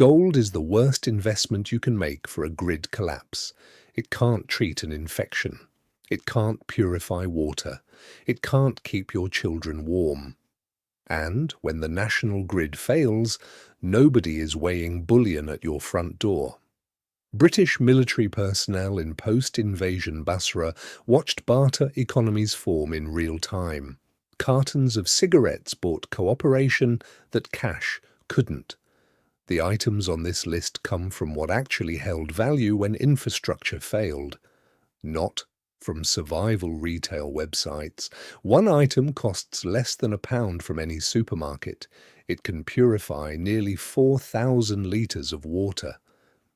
Gold is the worst investment you can make for a grid collapse. It can't treat an infection. It can't purify water. It can't keep your children warm. And when the national grid fails, nobody is weighing bullion at your front door. British military personnel in post-invasion Basra watched barter economies form in real time. Cartons of cigarettes bought cooperation that cash couldn't. The items on this list come from what actually held value when infrastructure failed, not from survival retail websites. One item costs less than £1 from any supermarket. It can purify nearly 4,000 litres of water.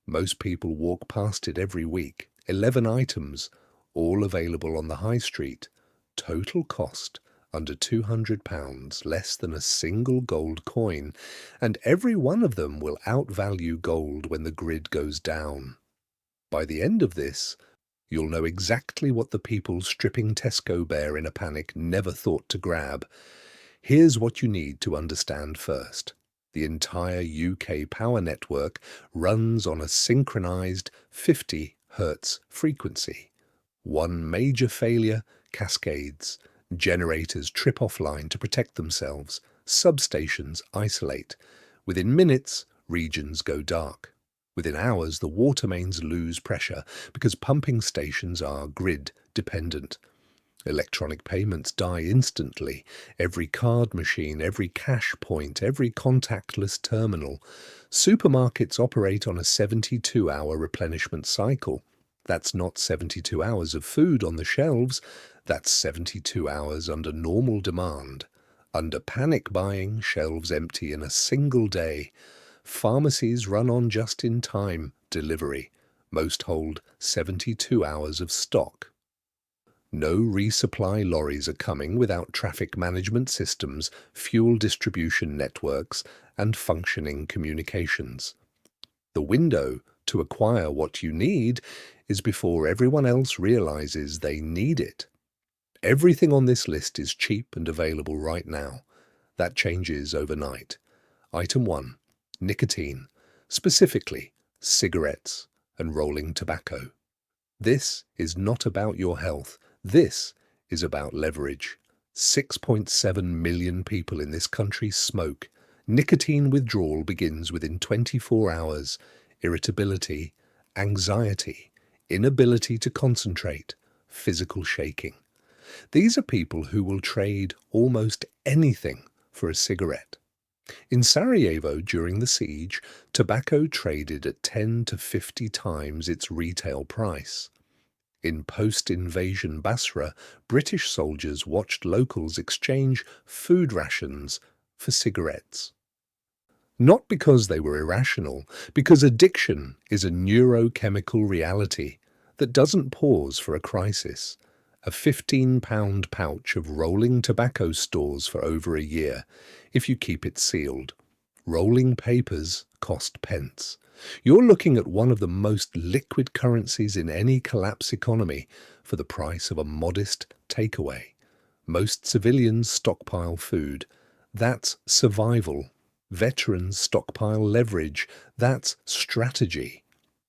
Most people walk past it every week. 11 items, all available on the high street. Total cost under £200, less than a single gold coin, and every one of them will outvalue gold when the grid goes down. By the end of this, you'll know exactly what the people stripping Tesco Bear in a panic never thought to grab. Here's what you need to understand first. The entire UK power network runs on a synchronized 50 Hz frequency. One major failure cascades. Generators trip offline to protect themselves. Substations isolate. Within minutes, regions go dark. Within hours, the water mains lose pressure because pumping stations are grid-dependent. Electronic payments die instantly. Every card machine, every cash point, every contactless terminal. Supermarkets operate on a 72-hour replenishment cycle. That's not 72 hours of food on the shelves. That's 72 hours under normal demand. Under panic buying, shelves empty in a single day. Pharmacies run on just-in-time delivery. Most hold 72 hours of stock. No resupply lorries are coming without traffic management systems, fuel distribution networks, and functioning communications. The window to acquire what you need is before everyone else realizes they need it. Everything on this list is cheap and available right now. That changes overnight. Item 1. Nicotine, specifically cigarettes and rolling tobacco. This is not about your health. This is about leverage. 6.7 million people in this country smoke. Nicotine withdrawal begins within 24 hours. Irritability, anxiety, inability to concentrate, physical shaking. These are people who will trade almost anything for a cigarette. In Sarajevo during the siege, tobacco traded at 10 to 50 times its retail price. In post-invasion Basra, British soldiers watched locals exchange food rations for cigarettes. Not because they were irrational, because addiction is a neurochemical reality that doesn't pause for a crisis. A £15 pouch of rolling tobacco stores for over a year, if you keep it sealed. Rolling papers cost pence. You're looking at one of the most liquid currencies in any collapse economy for the price of a modest takeaway. Most civilians stockpile food. That's survival. Veterans stockpile leverage. That's strategy.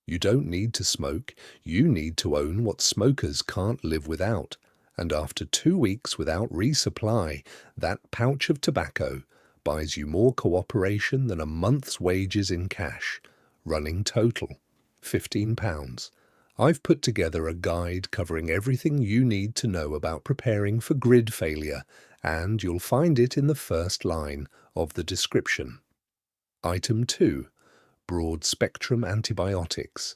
You don't need to smoke. You need to own what smokers can't live without. And after 2 weeks without resupply, that pouch of tobacco buys you more cooperation than a month's wages in cash. Running total, £15. I've put together a guide covering everything you need to know about preparing for grid failure, and you'll find it in the first line of the description. Item 2. Broad-spectrum antibiotics.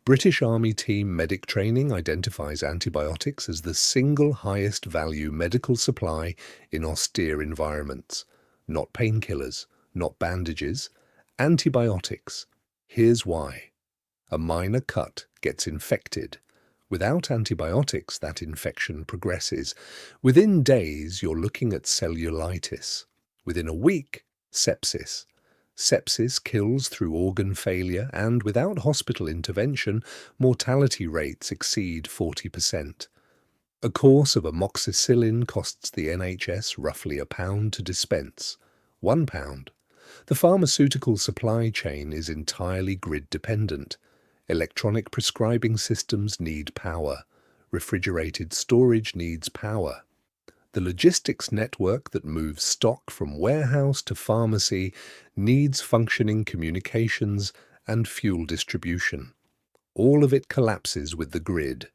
British Army Team Medic Training identifies antibiotics as the single highest value medical supply in austere environments. Not painkillers, not bandages, antibiotics. Here's why. A minor cut gets infected. Without antibiotics, that infection progresses. Within days, you're looking at cellulitis. Within a week, sepsis. Sepsis kills through organ failure, and without hospital intervention, mortality rates exceed 40%. A course of amoxicillin costs the NHS roughly £1 to dispense. £1. The pharmaceutical supply chain is entirely grid-dependent. Electronic prescribing systems need power. Refrigerated storage needs power. The logistics network that moves stock from warehouse to pharmacy needs functioning communications and fuel distribution. All of it collapses with the grid.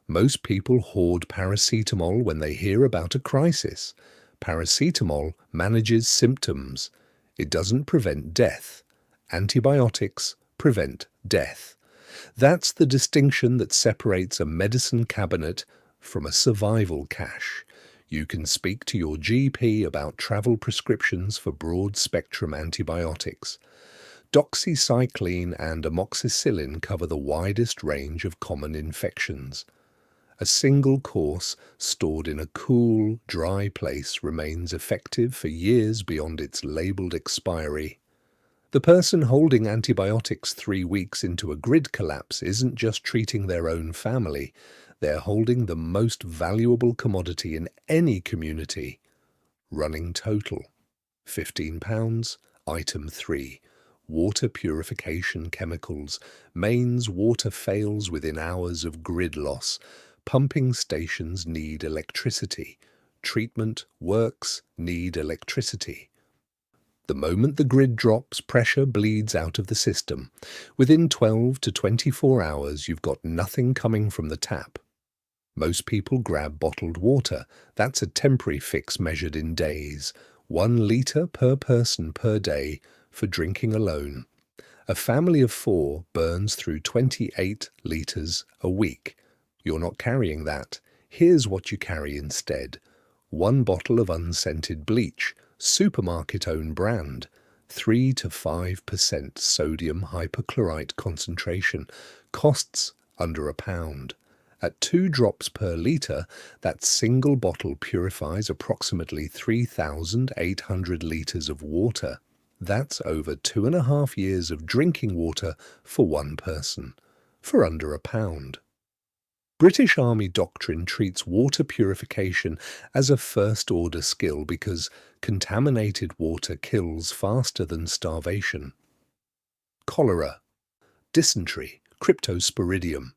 Most people hoard paracetamol when they hear about a crisis. Paracetamol manages symptoms. It doesn't prevent death. Antibiotics prevent death. That's the distinction that separates a medicine cabinet from a survival cache. You can speak to your GP about travel prescriptions for broad-spectrum antibiotics. Doxycycline and amoxicillin cover the widest range of common infections. A single course stored in a cool, dry place remains effective for years beyond its labelled expiry. The person holding antibiotics 3 weeks into a grid collapse isn't just treating their own family, they're holding the most valuable commodity in any community. Running total. £15. Item 3. Water purification chemicals. Mains water fails within hours of grid loss. Pumping stations need electricity. Treatment works need electricity. The moment the grid drops, pressure bleeds out of the system. Within 12 to 24 hours, you've got nothing coming from the tap. Most people grab bottled water. That's a temporary fix measured in days. 1 litre per person per day for drinking alone. A family of 4 burns through 28 litres a week. You're not carrying that. Here's what you carry instead. 1 bottle of unscented bleach, supermarket-owned brand, 3 to 5% sodium hypochlorite concentration, costs under £1. At 2 drops per litre, that single bottle purifies approximately 3,800 litres of water. That's over 2.5 years of drinking water for one person, for under £1. British Army doctrine treats water purification as a first-order skill because contaminated water kills faster than starvation. Cholera, dysentery, cryptosporidium.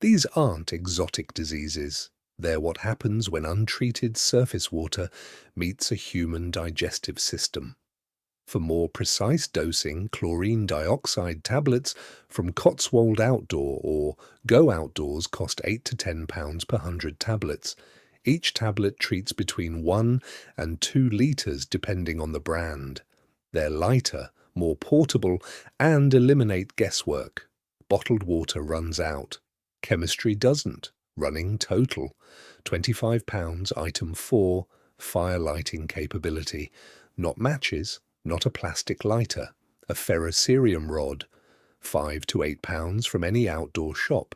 These aren't exotic diseases. They're what happens when untreated surface water meets a human digestive system. For more precise dosing, chlorine dioxide tablets from Cotswold Outdoor or Go Outdoors cost £8 to £10 per 100 tablets. Each tablet treats between 1 and 2 litres depending on the brand. They're lighter, more portable, and eliminate guesswork. Bottled water runs out. Chemistry doesn't. Running total. £25. Item 4. Fire lighting capability. Not matches. Not a plastic lighter, a ferrocerium rod, £5 to £8 from any outdoor shop.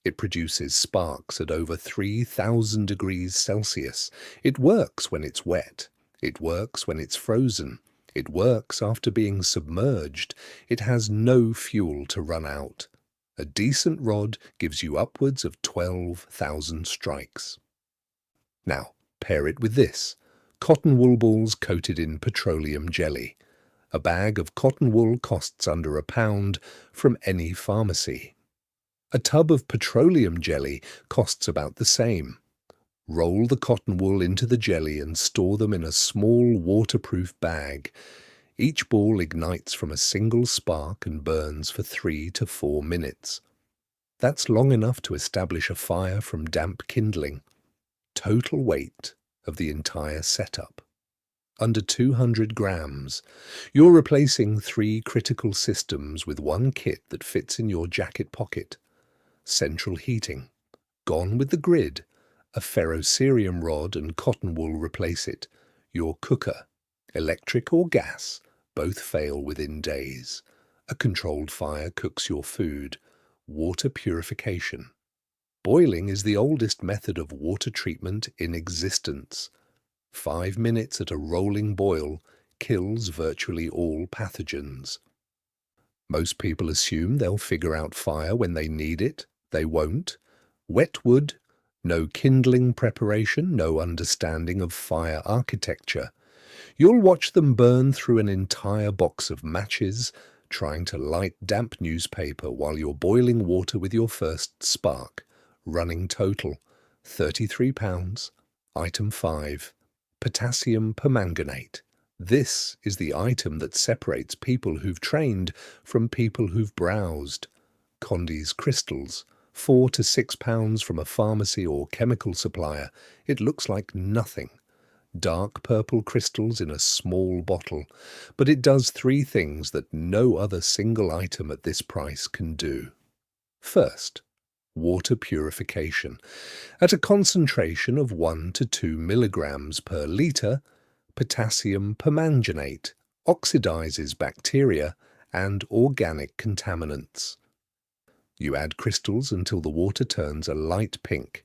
It produces sparks at over 3,000 degrees Celsius. It works when it's wet. It works when it's frozen. It works after being submerged. It has no fuel to run out. A decent rod gives you upwards of 12,000 strikes. Now, pair it with this. Cotton wool balls coated in petroleum jelly. A bag of cotton wool costs under £1 from any pharmacy. A tub of petroleum jelly costs about the same. Roll the cotton wool into the jelly and store them in a small waterproof bag. Each ball ignites from a single spark and burns for 3 to 4 minutes. That's long enough to establish a fire from damp kindling. Total weight of the entire setup. Under 200 grams. You're replacing 3 critical systems with one kit that fits in your jacket pocket. Central heating. Gone with the grid. A ferrocerium rod and cotton wool replace it. Your cooker. Electric or gas. Both fail within days. A controlled fire cooks your food. Water purification. Boiling is the oldest method of water treatment in existence. 5 minutes at a rolling boil kills virtually all pathogens. Most people assume they'll figure out fire when they need it. They won't. Wet wood, no kindling preparation, no understanding of fire architecture. You'll watch them burn through an entire box of matches, trying to light damp newspaper while you're boiling water with your first spark. Running total, £33. Item 5. Potassium permanganate. This is the item that separates people who've trained from people who've browsed. Condy's crystals, £4 to £6 from a pharmacy or chemical supplier. It looks like nothing. Dark purple crystals in a small bottle, but it does 3 things that no other single item at this price can do. First, water purification. At a concentration of 1 to 2 milligrams per litre, potassium permanganate oxidizes bacteria and organic contaminants. You add crystals until the water turns a light pink.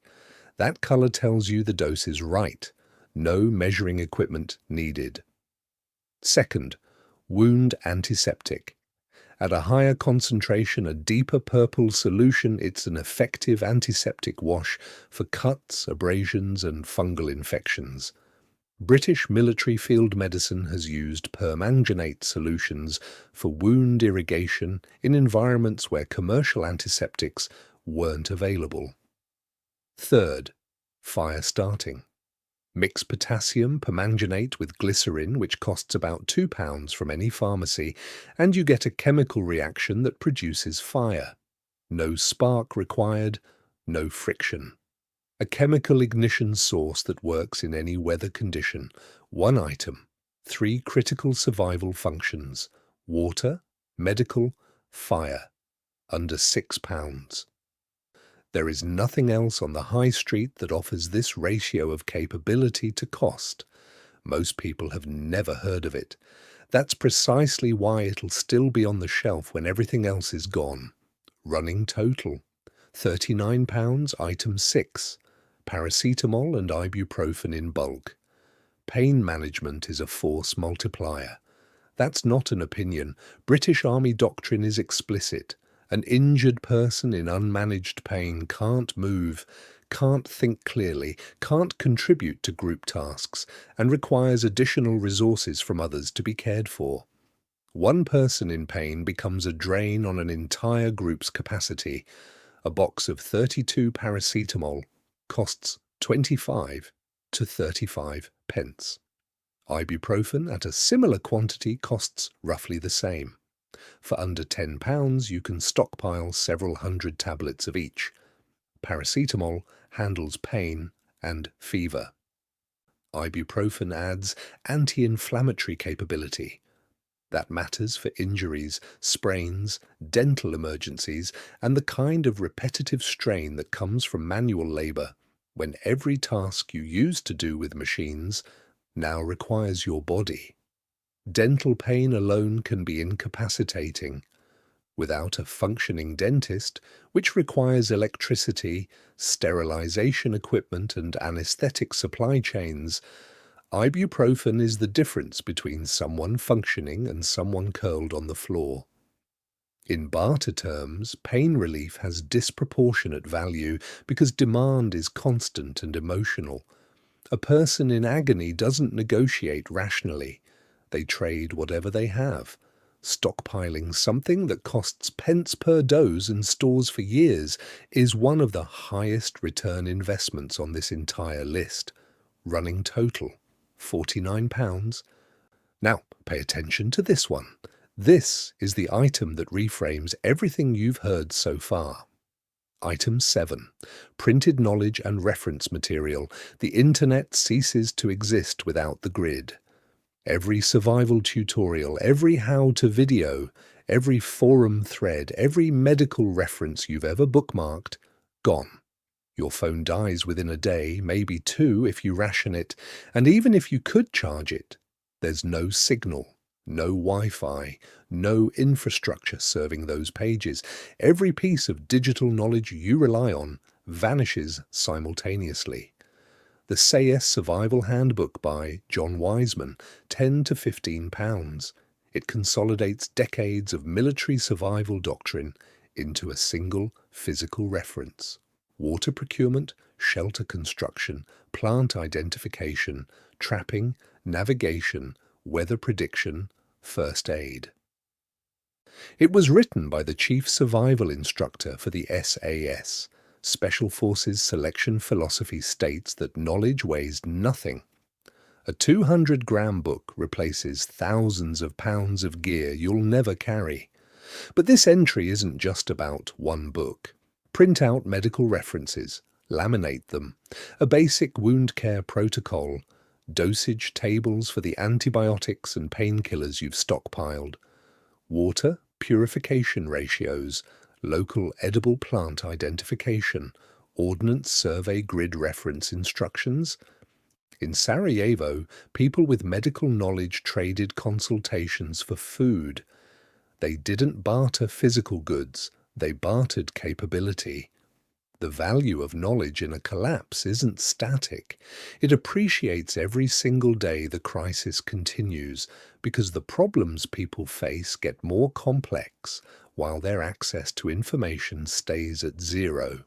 That color tells you the dose is right. No measuring equipment needed. Second, wound antiseptic. At a higher concentration, a deeper purple solution, it's an effective antiseptic wash for cuts, abrasions, and fungal infections. British military field medicine has used permanganate solutions for wound irrigation in environments where commercial antiseptics weren't available. Third, fire starting. Mix potassium permanganate with glycerin, which costs about £2 from any pharmacy, and you get a chemical reaction that produces fire. No spark required, no friction. A chemical ignition source that works in any weather condition. 1 item, 3 critical survival functions: water, medical, fire. Under £6. There is nothing else on the high street that offers this ratio of capability to cost. Most people have never heard of it. That's precisely why it'll still be on the shelf when everything else is gone. Running total, £39. Item 6. Paracetamol and ibuprofen in bulk. Pain management is a force multiplier. That's not an opinion. British Army doctrine is explicit. An injured person in unmanaged pain can't move, can't think clearly, can't contribute to group tasks, and requires additional resources from others to be cared for. 1 person in pain becomes a drain on an entire group's capacity. A box of 32 paracetamol costs 25 to 35 pence. Ibuprofen at a similar quantity costs roughly the same. For under £10, you can stockpile several hundred tablets of each. Paracetamol handles pain and fever. Ibuprofen adds anti-inflammatory capability. That matters for injuries, sprains, dental emergencies, and the kind of repetitive strain that comes from manual labor, when every task you used to do with machines now requires your body. Dental pain alone can be incapacitating. Without a functioning dentist, which requires electricity, sterilization equipment, and anesthetic supply chains, ibuprofen is the difference between someone functioning and someone curled on the floor. In barter terms, pain relief has disproportionate value because demand is constant and emotional. A person in agony doesn't negotiate rationally. They trade whatever they have. Stockpiling something that costs pence per dose and stores for years is one of the highest return investments on this entire list. Running total, £49. Now, pay attention to this one. This is the item that reframes everything you've heard so far. Item 7. Printed knowledge and reference material. The internet ceases to exist without the grid. Every survival tutorial, every how-to video, every forum thread, every medical reference you've ever bookmarked, gone. Your phone dies within a day, maybe 2 if you ration it, and even if you could charge it, there's no signal, no Wi-Fi, no infrastructure serving those pages. Every piece of digital knowledge you rely on vanishes simultaneously. The Sayes Survival Handbook by John Wiseman, £10 to £15. It consolidates decades of military survival doctrine into a single physical reference. Water procurement, shelter construction, plant identification, trapping, navigation, weather prediction, first aid. It was written by the chief survival instructor for the SAS. Special Forces Selection Philosophy states that knowledge weighs nothing. A 200-gram book replaces thousands of pounds of gear you'll never carry. But this entry isn't just about one book. Print out medical references, laminate them, a basic wound care protocol, dosage tables for the antibiotics and painkillers you've stockpiled, water purification ratios, local edible plant identification, Ordnance Survey grid reference instructions. In Sarajevo, people with medical knowledge traded consultations for food. They didn't barter physical goods, they bartered capability. The value of knowledge in a collapse isn't static. It appreciates every single day the crisis continues because the problems people face get more complex while their access to information stays at zero.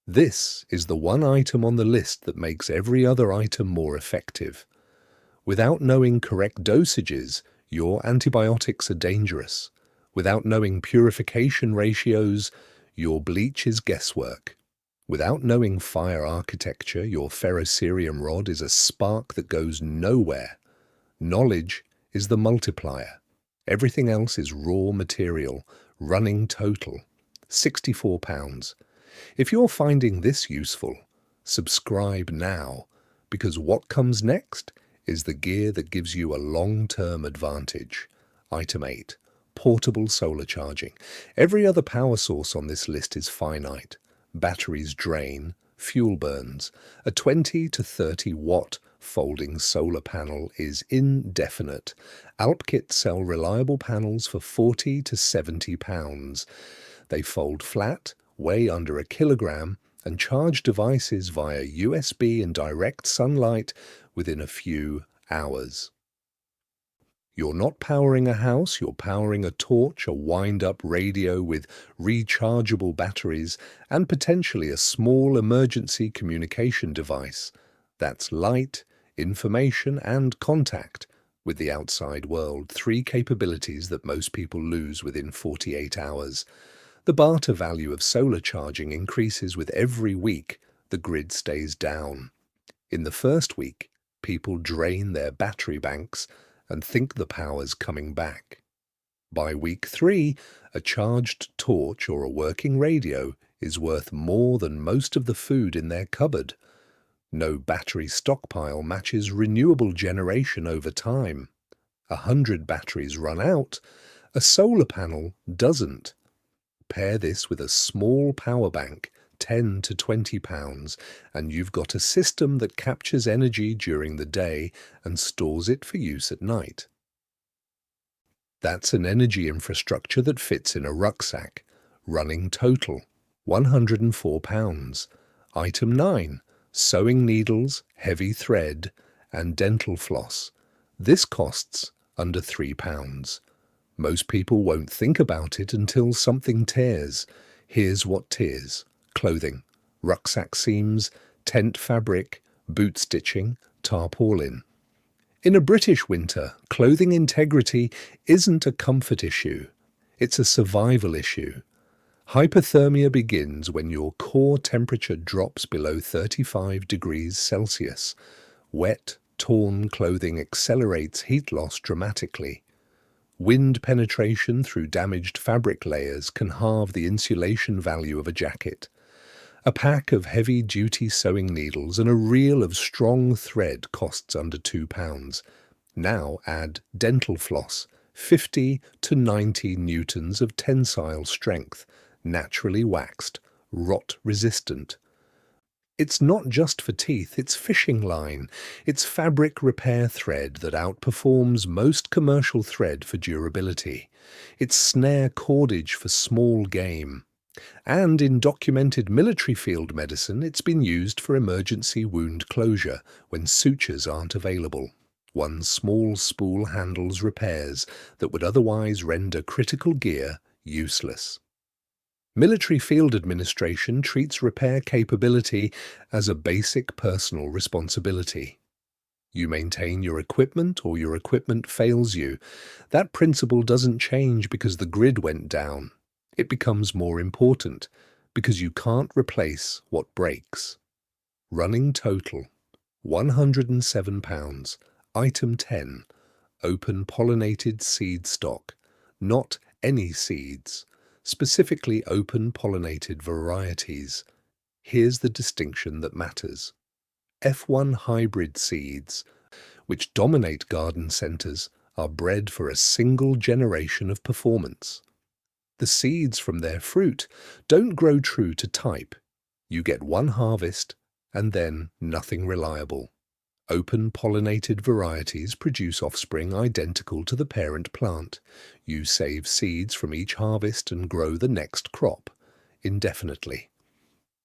This is the one item on the list that makes every other item more effective. Without knowing correct dosages, your antibiotics are dangerous. Without knowing purification ratios, your bleach is guesswork. Without knowing fire architecture, your ferrocerium rod is a spark that goes nowhere. Knowledge is the multiplier. Everything else is raw material, running total. 64 pounds. If you're finding this useful, subscribe now, because what comes next is the gear that gives you a long-term advantage. Item 8. Portable solar charging. Every other power source on this list is finite. Batteries drain, fuel burns. A 20 to 30 watt folding solar panel is indefinite. Alpkit sell reliable panels for 40 to 70 pounds. They fold flat, weigh under a kilogram, and charge devices via USB and direct sunlight within a few hours. You're not powering a house, you're powering a torch, a wind-up radio with rechargeable batteries, and potentially a small emergency communication device. That's light, information, and contact with the outside world, 3 capabilities that most people lose within 48 hours. The barter value of solar charging increases with every week the grid stays down. In the first week, people drain their battery banks and think the power's coming back. By week 3, a charged torch or a working radio is worth more than most of the food in their cupboard. No battery stockpile matches renewable generation over time. 100 batteries run out, a solar panel doesn't. Pair this with a small power bank, 10 to 20 pounds, and you've got a system that captures energy during the day and stores it for use at night. That's an energy infrastructure that fits in a rucksack. Running total, 104 pounds. Item 9, sewing needles, heavy thread, and dental floss. This costs under 3 pounds. Most people won't think about it until something tears. Here's what tears: clothing, rucksack seams, tent fabric, boot stitching, tarpaulin. In a British winter, clothing integrity isn't a comfort issue. It's a survival issue. Hypothermia begins when your core temperature drops below 35 degrees Celsius. Wet, torn clothing accelerates heat loss dramatically. Wind penetration through damaged fabric layers can halve the insulation value of a jacket. A pack of heavy-duty sewing needles and a reel of strong thread costs under 2 pounds. Now add dental floss, 50 to 90 newtons of tensile strength, naturally waxed, rot-resistant. It's not just for teeth, it's fishing line. It's fabric repair thread that outperforms most commercial thread for durability. It's snare cordage for small game. And in documented military field medicine, it's been used for emergency wound closure when sutures aren't available. One small spool handles repairs that would otherwise render critical gear useless. Military Field Administration treats repair capability as a basic personal responsibility. You maintain your equipment or your equipment fails you. That principle doesn't change because the grid went down. It becomes more important because you can't replace what breaks. Running total, £107. Item 10, open-pollinated seed stock. Not any seeds, specifically open-pollinated varieties. Here's the distinction that matters. F1 hybrid seeds, which dominate garden centres, are bred for a single generation of performance. The seeds from their fruit don't grow true to type. You get one harvest and then nothing reliable. Open-pollinated varieties produce offspring identical to the parent plant. You save seeds from each harvest and grow the next crop, indefinitely.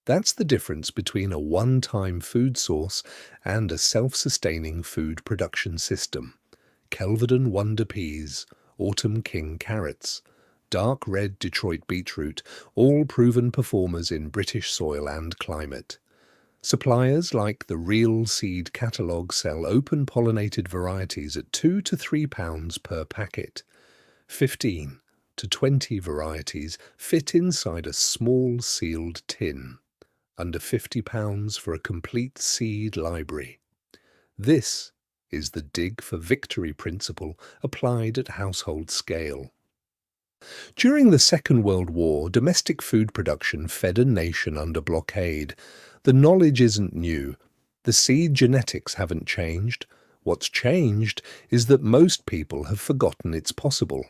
That's the difference between a one-time food source and a self-sustaining food production system. Kelvedon Wonder Peas, Autumn King carrots, dark red Detroit beetroot, all proven performers in British soil and climate. Suppliers like the Real Seed catalogue sell open-pollinated varieties at £2 to £3 per packet. 15 to 20 varieties fit inside a small sealed tin. Under £50 for a complete seed library. This is the dig for victory principle applied at household scale. During the Second World War, domestic food production fed a nation under blockade. The knowledge isn't new. The seed genetics haven't changed. What's changed is that most people have forgotten it's possible.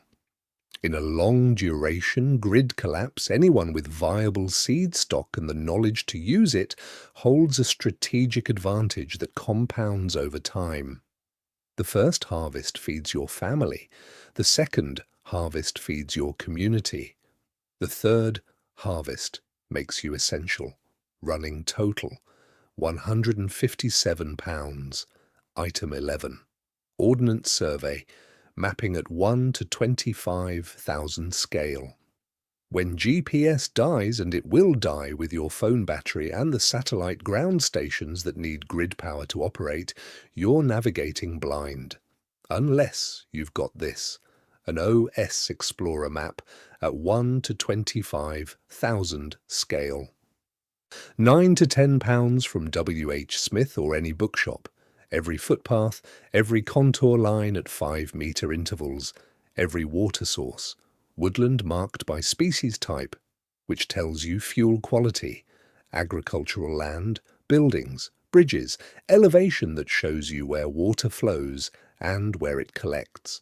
In a long-duration grid collapse, anyone with viable seed stock and the knowledge to use it holds a strategic advantage that compounds over time. The first harvest feeds your family. The second harvest feeds your community. The third harvest makes you essential. Running total, £157. Item 11. Ordnance Survey, mapping at 1 to 25,000 scale. When GPS dies, and it will die with your phone battery and the satellite ground stations that need grid power to operate, you're navigating blind. Unless you've got this, an OS Explorer map at 1 to 25,000 scale. £9 to £10 from W.H. Smith or any bookshop. Every footpath, every contour line at 5-metre intervals, every water source, woodland marked by species type, which tells you fuel quality, agricultural land, buildings, bridges, elevation that shows you where water flows and where it collects.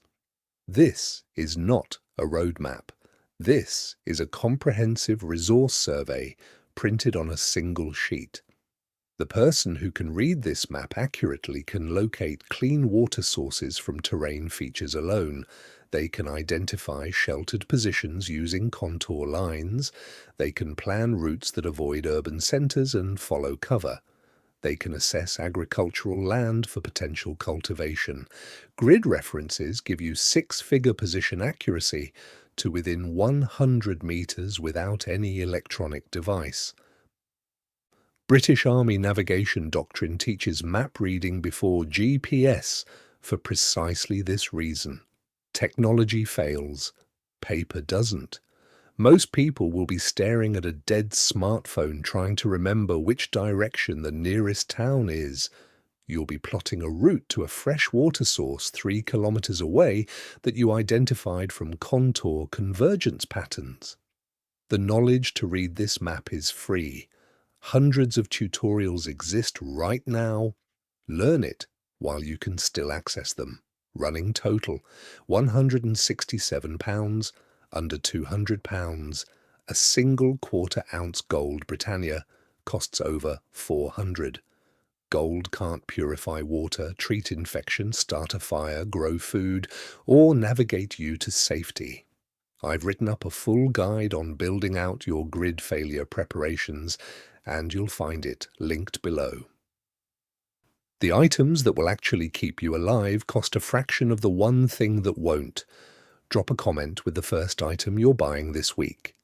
This is not a road map. This is a comprehensive resource survey printed on a single sheet. The person who can read this map accurately can locate clean water sources from terrain features alone. They can identify sheltered positions using contour lines. They can plan routes that avoid urban centres and follow cover. They can assess agricultural land for potential cultivation. Grid references give you 6-figure position accuracy to within 100 metres without any electronic device. British Army navigation doctrine teaches map reading before GPS for precisely this reason. Technology fails. Paper doesn't. Most people will be staring at a dead smartphone trying to remember which direction the nearest town is. You'll be plotting a route to a fresh water source 3 kilometres away that you identified from contour convergence patterns. The knowledge to read this map is free. Hundreds of tutorials exist right now. Learn it while you can still access them. Running total, £167, under £200. A single quarter-ounce gold Britannia costs over £400. Gold can't purify water, treat infection, start a fire, grow food, or navigate you to safety. I've written up a full guide on building out your grid failure preparations, and you'll find it linked below. The items that will actually keep you alive cost a fraction of the one thing that won't. Drop a comment with the first item you're buying this week.